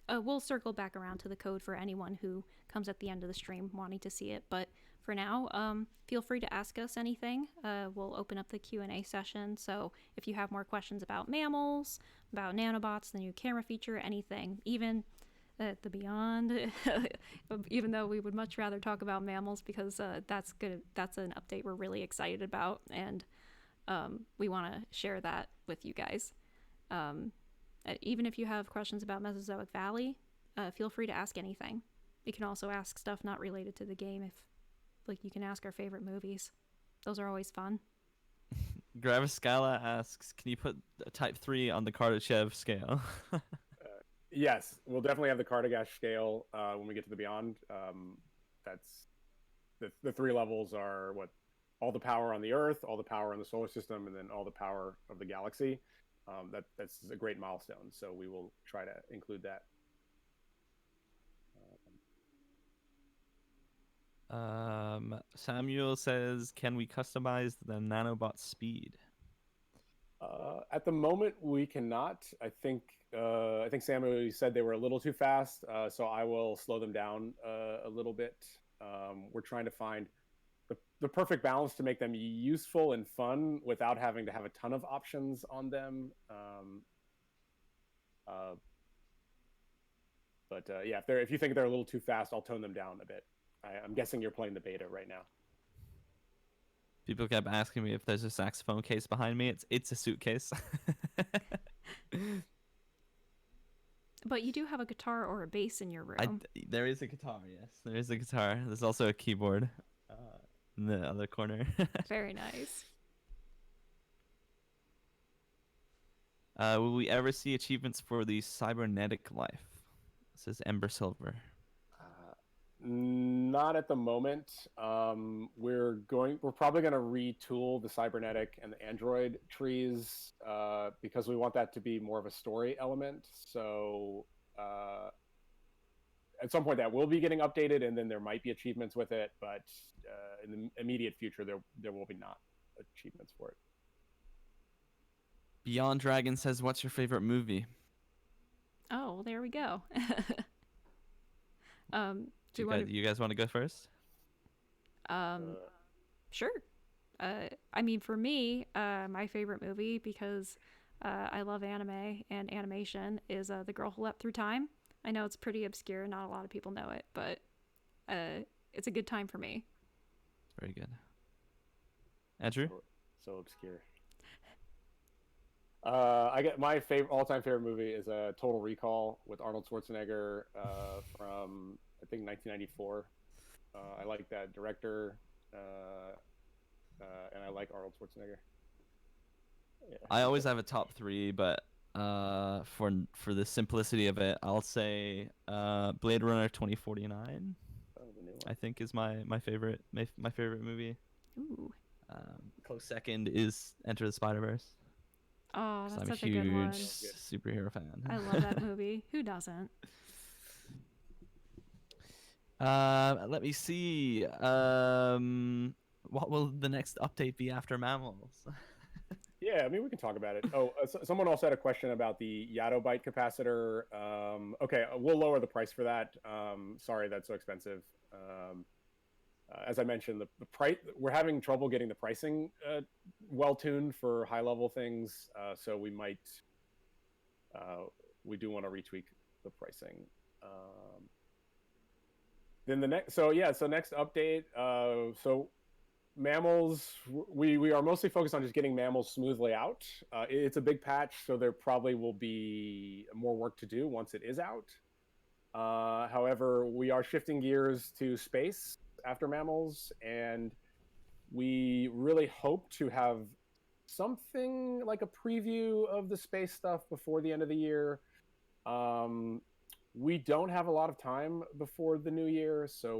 [SPEAKER 1] We'll circle back around to the code for anyone who comes at the end of the stream wanting to see it. But for now, feel free to ask us anything. We'll open up the Q&A session. So if you have more questions about mammals, about nanobots, the new camera feature, anything, even the beyond, even though we would much rather talk about mammals because that's an update we're really excited about, and we want to share that with you guys. Even if you have questions about Mesozoic Valley, feel free to ask anything. You can also ask stuff not related to the game. If, like, you can ask our favorite movies. Those are always fun.
[SPEAKER 2] Graviscala asks, can you put type 3 on the Kardashev scale?
[SPEAKER 3] Yes, we'll definitely have the Kardashev scale when we get to the Beyond. That's the 3 levels are what all the power on the Earth, all the power in the solar system, and then all the power of the galaxy. That's a great milestone, so we will try to include that.
[SPEAKER 2] Samuel says, can we customize the nanobot speed?
[SPEAKER 3] At the moment, we cannot. I think Samuel said they were a little too fast, so I will slow them down a little bit. We're trying to find the perfect balance to make them useful and fun without having to have a ton of options on them. Yeah, if you think they're a little too fast, I'll tone them down a bit. I'm guessing you're playing the beta right now.
[SPEAKER 2] People kept asking me if there's a saxophone case behind me. It's a suitcase.
[SPEAKER 1] But you do have a guitar or a bass in your room.
[SPEAKER 2] There is a guitar, yes. There is a guitar. There's also a keyboard in the other corner.
[SPEAKER 1] Very nice.
[SPEAKER 2] Will we ever see achievements for the cybernetic life? This is Ember Silver.
[SPEAKER 3] Not at the moment. We're probably going to retool the cybernetic and the android trees because we want that to be more of a story element. So at some point that will be getting updated, and then there might be achievements with it. But in the immediate future, there will be not achievements for it.
[SPEAKER 2] Beyond Dragon says, "What's your favorite movie?"
[SPEAKER 1] Oh, there we go.
[SPEAKER 2] You guys want to go first?
[SPEAKER 1] Sure. I mean, for me, my favorite movie, because I love anime and animation, is The Girl Who Leapt Through Time. I know it's pretty obscure. Not a lot of people know it, but it's a good time for me.
[SPEAKER 2] Very good. Andrew?
[SPEAKER 3] So obscure. I get my all-time favorite movie is Total Recall with Arnold Schwarzenegger from I think 1994. I like that director, and I like Arnold Schwarzenegger. Yeah.
[SPEAKER 2] I always have a top 3, but for the simplicity of it, I'll say Blade Runner 2049. I think is my favorite movie.
[SPEAKER 1] Ooh.
[SPEAKER 2] Close second is Enter the Spider-Verse.
[SPEAKER 1] Oh, that's such a
[SPEAKER 2] good one. I'm a huge superhero fan.
[SPEAKER 1] I love that movie. Who doesn't?
[SPEAKER 2] Let me see. What will the next update be after Mammals?
[SPEAKER 3] Yeah, I mean, we can talk about it. Oh, someone also had a question about the Yadobyte capacitor. Okay, we'll lower the price for that. Sorry, that's so expensive. As I mentioned, the price, we're having trouble getting the pricing well-tuned for high-level things, so we do want to retweak the pricing. Then next update. So Mammals, we are mostly focused on just getting Mammals smoothly out. It's a big patch, so there probably will be more work to do once it is out. However, we are shifting gears to space after Mammals, and we really hope to have something like a preview of the space stuff before the end of the year. We don't have a lot of time before the new year, so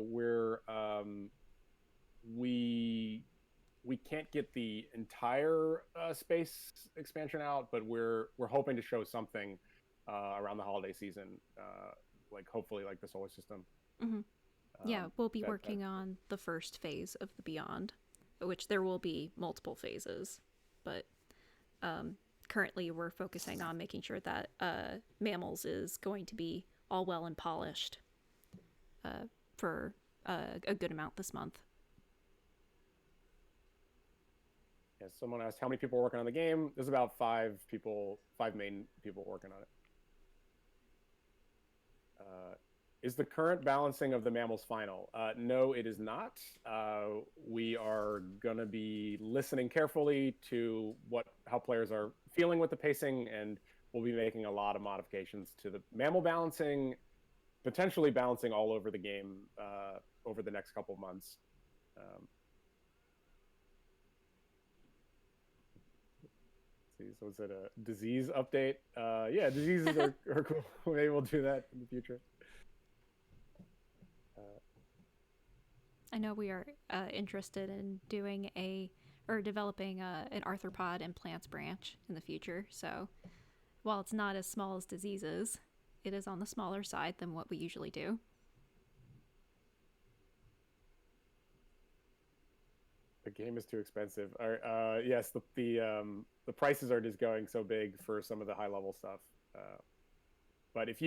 [SPEAKER 3] we can't get the entire space expansion out, but we're hoping to show something around the holiday season, like hopefully like the solar system.
[SPEAKER 1] Mm-hmm. Yeah, we'll be working on the first phase of the Beyond, which there will be multiple phases, but Currently, we're focusing on making sure that Mammals is going to be all well and polished for a good amount this month.
[SPEAKER 3] Yeah, someone asked how many people are working on the game. There's about 5 main people working on it. Is the current balancing of the Mammals final? No, it is not. We are going to be listening carefully to how players are feeling with the pacing, and we'll be making a lot of modifications to the Mammal balancing, potentially balancing all over the game over the next couple of months. See, so is it a disease update? Yeah, diseases are cool. Maybe we'll do that in the future.
[SPEAKER 1] I know we are interested in doing developing an arthropod and plants branch in the future. So while it's not as small as diseases, it is on the smaller side than what we usually do.
[SPEAKER 3] The game is too expensive. Yes, the prices are just going so big for some of the high level stuff. But if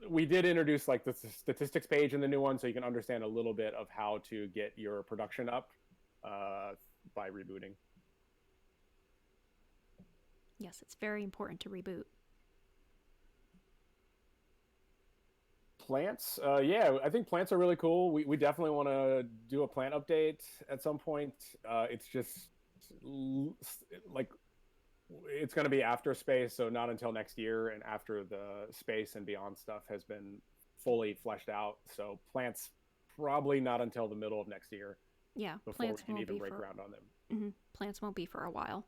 [SPEAKER 3] we did introduce like the statistics page in the new one, so you can understand a little bit of how to get your production up by rebooting.
[SPEAKER 1] Yes, it's very important to reboot.
[SPEAKER 3] Plants, yeah, I think plants are really cool. We definitely want to do a plant update at some point. It's just like it's going to be after space, so not until next year, and after the space and beyond stuff has been fully fleshed out. So plants probably not until the middle of next year.
[SPEAKER 1] Yeah,
[SPEAKER 3] before
[SPEAKER 1] plants
[SPEAKER 3] we can
[SPEAKER 1] won't
[SPEAKER 3] even
[SPEAKER 1] be
[SPEAKER 3] break
[SPEAKER 1] for
[SPEAKER 3] ground on them.
[SPEAKER 1] Mm-hmm. Plants won't be for a while.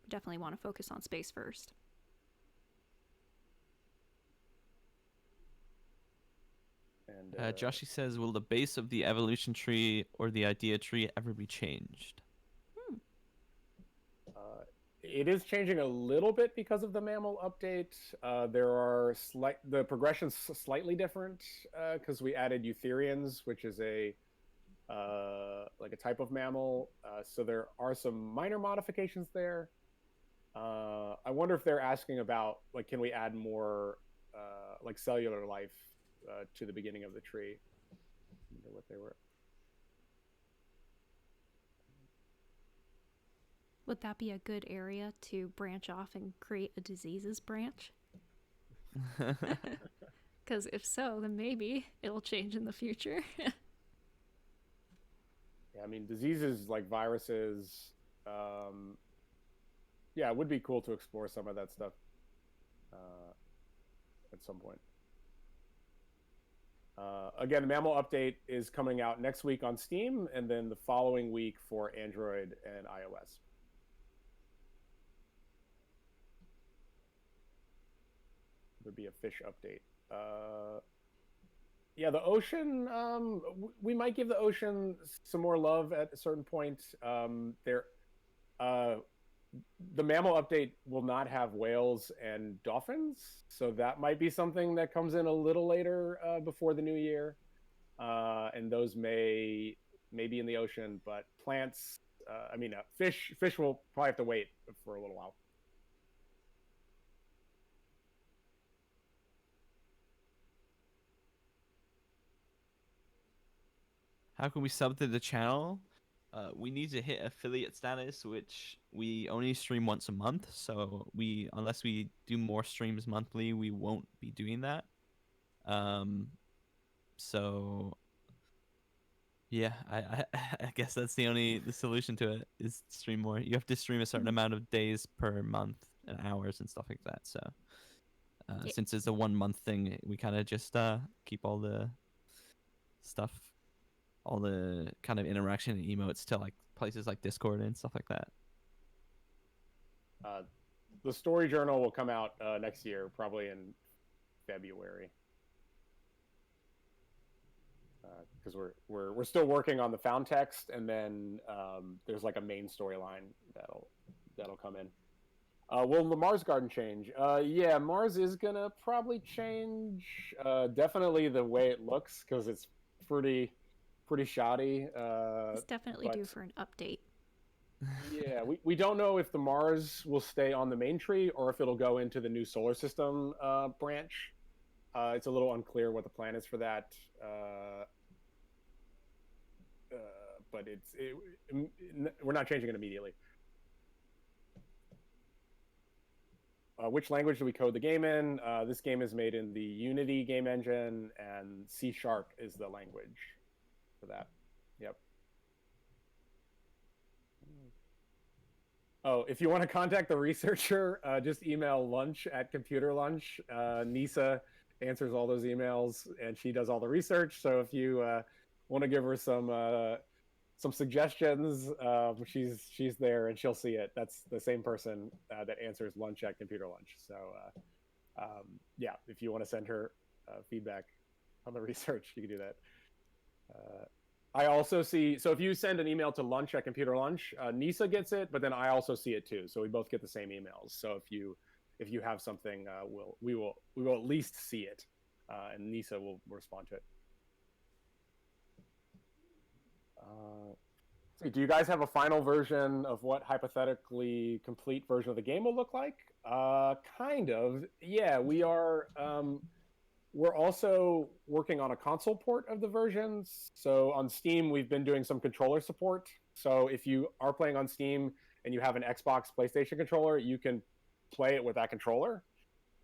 [SPEAKER 1] We definitely want to focus on space first.
[SPEAKER 3] And
[SPEAKER 2] Joshy says, will the base of the evolution tree or the idea tree ever be changed?
[SPEAKER 3] It is changing a little bit because of the mammal update. There are the progression's slightly different because we added eutherians, which is like a type of mammal. So there are some minor modifications there. I wonder if they're asking about like, can we add more like cellular life to the beginning of the tree? I wonder what they were.
[SPEAKER 1] Would that be a good area to branch off and create a diseases branch? Because if so, then maybe it'll change in the future.
[SPEAKER 3] Yeah, I mean, diseases like viruses. Yeah, it would be cool to explore some of that stuff at some point. Again, the Mammal update is coming out next week on Steam, and then the following week for Android and iOS. There'd be a fish update. Yeah, the ocean. We might give the ocean some more love at a certain point. The Mammal update will not have whales and dolphins, so that might be something that comes in a little later before the new year. And those may be in the ocean, but plants. I mean, fish will probably have to wait for a little while.
[SPEAKER 2] How can we sub to the channel? We need to hit affiliate status, which we only stream once a month. So unless we do more streams monthly, we won't be doing that. So yeah, I guess that's the solution to it is stream more. You have to stream a certain amount of days per month and hours and stuff like that. So since it's a 1 month thing, we kind of just keep all the stuff, all the kind of interaction and emotes to like places like Discord and stuff like that.
[SPEAKER 3] The story journal will come out next year, probably in February, because we're still working on the found text, and then there's like a main storyline that'll come in. Will the Mars garden change? Yeah, Mars is gonna probably change. Definitely the way it looks, because it's pretty shoddy.
[SPEAKER 1] It's definitely due for an update.
[SPEAKER 3] Yeah, we don't know if the Mars will stay on the main tree or if it'll go into the new solar system branch. It's a little unclear what the plan is for that. Uh, uh, but we're not changing it immediately. Which language do we code the game in? This game is made in the Unity game engine, and C# is the language for that. Yep. Oh, if you want to contact the researcher, just email lunch@computerlunch. Nisa answers all those emails, and she does all the research. So if you want to give her some suggestions, she's there and she'll see it. That's the same person that answers lunch@computerlunch. So yeah, if you want to send her feedback on the research, you can do that. I also see, so if you send an email to lunch@computerlunch, Nisa gets it, but then I also see it too. So we both get the same emails. So if you have something, we will at least see it, and Nisa will respond to it. Do you guys have a final version of what hypothetically complete version of the game will look like? Kind of. Yeah, we are. We're also working on a console port of the versions. So on Steam, we've been doing some controller support. So if you are playing on Steam and you have an Xbox, PlayStation controller, you can play it with that controller.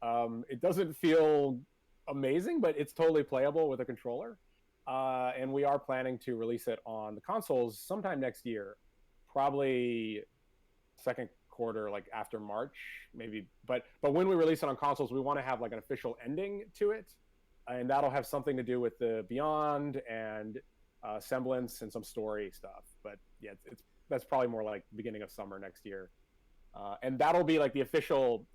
[SPEAKER 3] It doesn't feel amazing, but it's totally playable with a controller. And we are planning to release it on the consoles sometime next year, probably second quarter, like after March, maybe. But when we release it on consoles, we want to have like an official ending to it, and that'll have something to do with the Beyond and Semblance and some story stuff. But yeah, that's probably more like beginning of summer next year, and that'll be like the official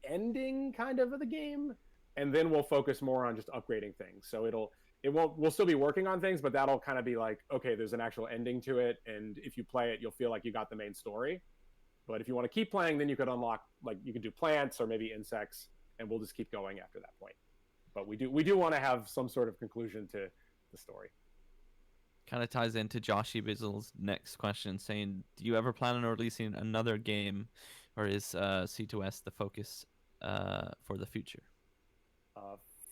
[SPEAKER 3] ending kind of the game, and then we'll focus more on just upgrading things. So we'll still be working on things, but that'll kind of be like, okay, there's an actual ending to it, and if you play it, you'll feel like you got the main story. But if you want to keep playing, then you could unlock, like, you could do plants or maybe insects, and we'll just keep going after that point. But we do want to have some sort of conclusion to the story.
[SPEAKER 2] Kind of ties into Joshy Bizzle's next question, saying, do you ever plan on releasing another game, or is C2S the focus for the future?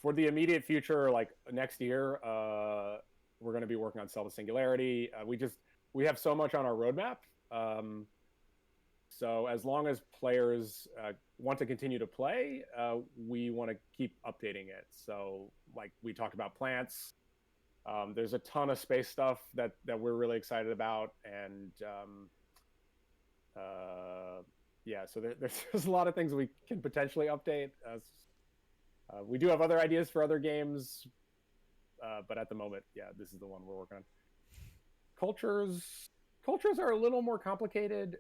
[SPEAKER 3] For the immediate future, like next year, we're going to be working on Selva Singularity. We have so much on our roadmap. So as long as players want to continue to play, we want to keep updating it. So like we talked about plants, there's a ton of space stuff that we're really excited about. And yeah, so there's a lot of things we can potentially update. We do have other ideas for other games, but at the moment, yeah, this is the one we're working on. Cultures are a little more complicated.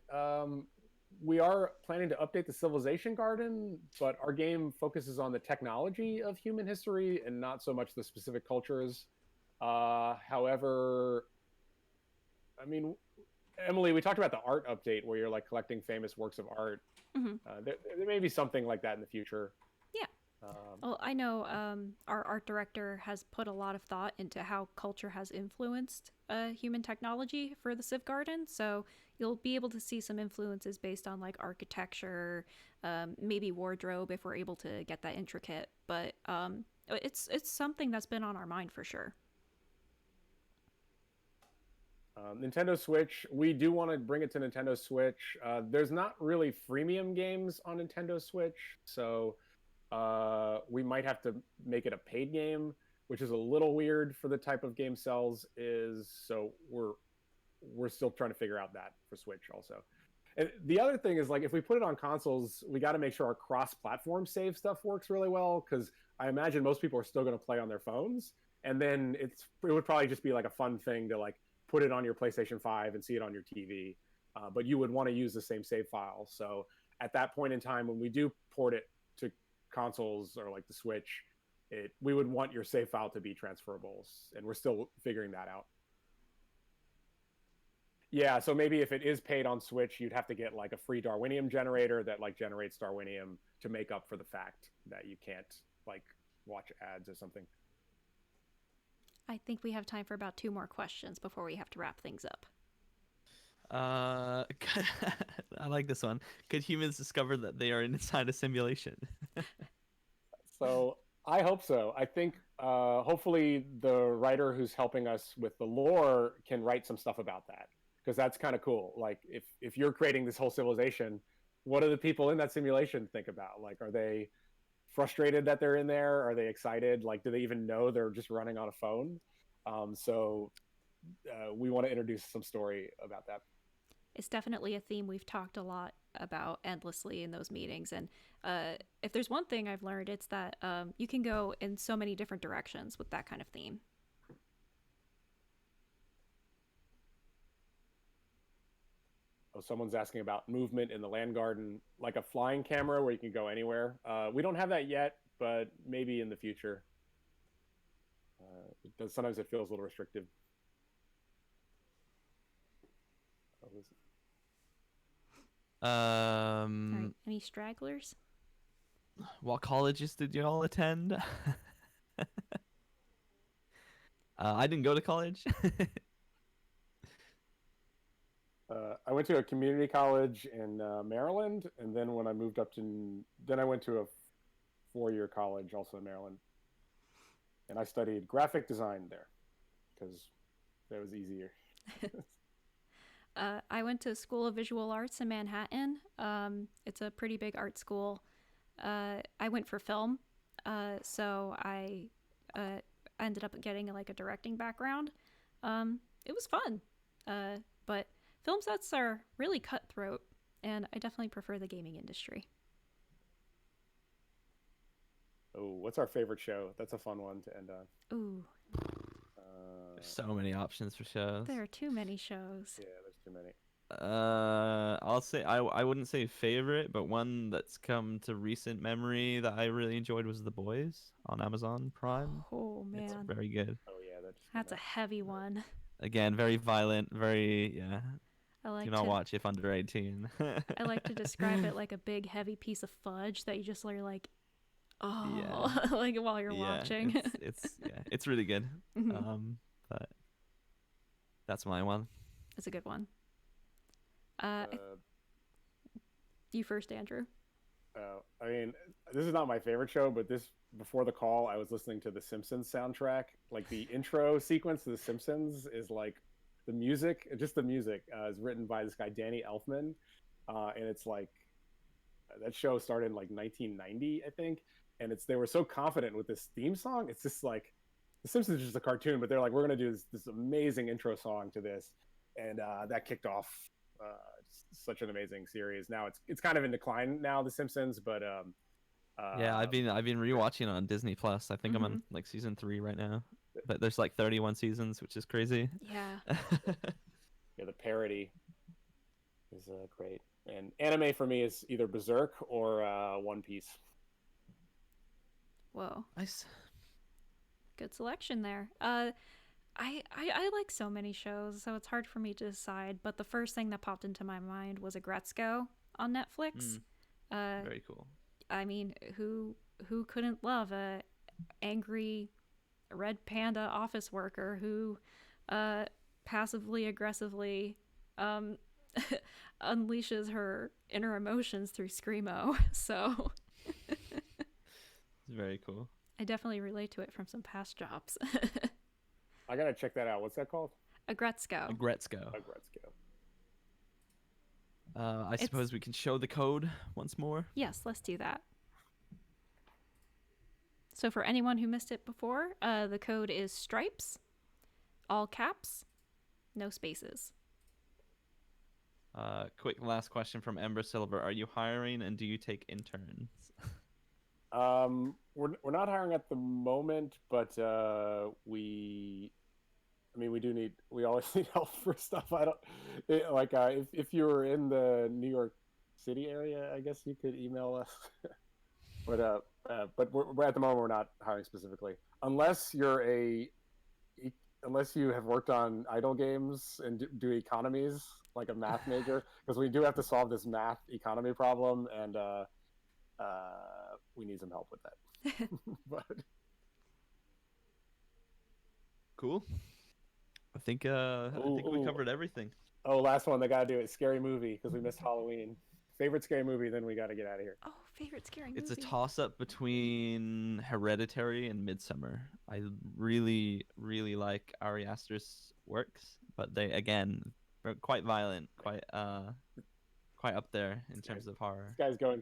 [SPEAKER 3] We are planning to update the civilization garden, but our game focuses on the technology of human history and not so much the specific cultures. However, I mean, Emily, we talked about the art update where you're like collecting famous works of art.
[SPEAKER 1] Mm-hmm.
[SPEAKER 3] There may be something like that in the future.
[SPEAKER 1] Yeah. Well, I know our art director has put a lot of thought into how culture has influenced human technology for the Civ Garden. So you'll be able to see some influences based on like architecture, maybe wardrobe if we're able to get that intricate. But it's something that's been on our mind for sure.
[SPEAKER 3] Nintendo Switch, we do want to bring it to Nintendo Switch. There's not really freemium games on Nintendo Switch, so we might have to make it a paid game, which is a little weird for the type of game Cells is. So we're still trying to figure out that for Switch also. And the other thing is, like, if we put it on consoles, we got to make sure our cross-platform save stuff works really well, because I imagine most people are still going to play on their phones, and then it would probably just be like a fun thing to like put it on your PlayStation 5 and see it on your TV. But you would want to use the same save file. So at that point in time, when we do port it to consoles or like the Switch, we would want your save file to be transferable, and we're still figuring that out. Yeah, so maybe if it is paid on Switch, you'd have to get like a free Darwinium generator that like generates Darwinium to make up for the fact that you can't like watch ads or something.
[SPEAKER 1] I think we have time for about 2 more questions before we have to wrap things up.
[SPEAKER 2] I like this one. Could humans discover that they are inside a simulation?
[SPEAKER 3] So I hope so. I think hopefully the writer who's helping us with the lore can write some stuff about that, because that's kind of cool. Like if you're creating this whole civilization, what do the people in that simulation think about? Like, are they frustrated that they're in there? Are they excited? Like, do they even know they're just running on a phone? So we want to introduce some story about that.
[SPEAKER 1] It's definitely a theme we've talked a lot about endlessly in those meetings. And if there's one thing I've learned, it's that you can go in so many different directions with that kind of theme.
[SPEAKER 3] Oh, someone's asking about movement in the land garden, like a flying camera where you can go anywhere. We don't have that yet, but maybe in the future. Sometimes it feels a little restrictive.
[SPEAKER 1] All right. Any stragglers?
[SPEAKER 2] What colleges did you all attend? I didn't go to college.
[SPEAKER 3] I went to a community college in Maryland, and then when I moved then I went to a 4-year college also in Maryland, and I studied graphic design there because that was easier.
[SPEAKER 1] I went to School of Visual Arts in Manhattan. It's a pretty big art school. I went for film, so I ended up getting like a directing background. It was fun, but film sets are really cutthroat, and I definitely prefer the gaming industry.
[SPEAKER 3] Oh, what's our favorite show? That's a fun one to end on.
[SPEAKER 1] Ooh,
[SPEAKER 2] There's so many options for shows.
[SPEAKER 1] there are too many shows.
[SPEAKER 3] Yeah, there's too many.
[SPEAKER 2] I'll say I wouldn't say favorite, but one that's come to recent memory that I really enjoyed was The Boys on Amazon Prime.
[SPEAKER 1] Oh
[SPEAKER 2] It's
[SPEAKER 1] man,
[SPEAKER 2] very good.
[SPEAKER 3] Oh yeah,
[SPEAKER 1] that's a heavy one.
[SPEAKER 2] Again, very violent, very yeah.
[SPEAKER 1] I like
[SPEAKER 2] Do not
[SPEAKER 1] to
[SPEAKER 2] watch if under 18.
[SPEAKER 1] I like to describe it like a big heavy piece of fudge that you just are like, oh,
[SPEAKER 2] Yeah.
[SPEAKER 1] like while you're watching.
[SPEAKER 2] It's really good.
[SPEAKER 1] Mhm.
[SPEAKER 2] But that's my one.
[SPEAKER 1] It's a good one. You first, Andrew.
[SPEAKER 3] I mean, this is not my favorite show, but before the call, I was listening to the Simpsons soundtrack. Like the intro sequence to the Simpsons is like the music, just the music, is written by this guy Danny Elfman, and it's like that show started in like 1990, I think, and they were so confident with this theme song. It's just like the Simpsons is just a cartoon, but they're like, we're gonna do this amazing intro song to this, and that kicked off such an amazing series. Now it's kind of in decline now, The Simpsons, but
[SPEAKER 2] Yeah, I've been rewatching on Disney Plus. I think I'm on
[SPEAKER 1] Mhm.
[SPEAKER 2] like season 3 right now. But there's like 31 seasons, which is crazy.
[SPEAKER 1] Yeah.
[SPEAKER 3] yeah, the parody is great. And anime for me is either Berserk or One Piece.
[SPEAKER 1] Whoa.
[SPEAKER 2] Nice.
[SPEAKER 1] Good selection there. I like so many shows, so it's hard for me to decide. But the first thing that popped into my mind was Agretzko on Netflix.
[SPEAKER 2] Very cool.
[SPEAKER 1] I mean, who couldn't love a angry red panda office worker who passively aggressively unleashes her inner emotions through screamo. So
[SPEAKER 2] It's very cool.
[SPEAKER 1] I definitely relate to it from some past jobs.
[SPEAKER 3] I gotta check that out. What's that called?
[SPEAKER 1] Agretzko.
[SPEAKER 2] Agretzko.
[SPEAKER 3] Agretzko.
[SPEAKER 2] I suppose we can show the code once more.
[SPEAKER 1] Yes, let's do that. So for anyone who missed it before, the code is stripes, all caps, no spaces.
[SPEAKER 2] Quick last question from Ember Silver. Are you hiring and do you take interns?
[SPEAKER 3] We're not hiring at the moment, but we always need help for stuff. If you're in the New York City area, I guess you could email us. but we're at the moment we're not hiring specifically, unless you have worked on idle games and do economies like a math major, because we do have to solve this math economy problem, and we need some help with that. But
[SPEAKER 2] Cool. I think we covered everything.
[SPEAKER 3] Oh, last one. They got to do it. Scary movie because we missed Halloween. Favorite scary movie. Then we got to get out of here.
[SPEAKER 1] Oh, favorite scary movie.
[SPEAKER 2] It's a toss-up between Hereditary and Midsummer. I really like Ari Aster's works, but they again are quite violent, quite up there in terms of horror.
[SPEAKER 3] This guy's going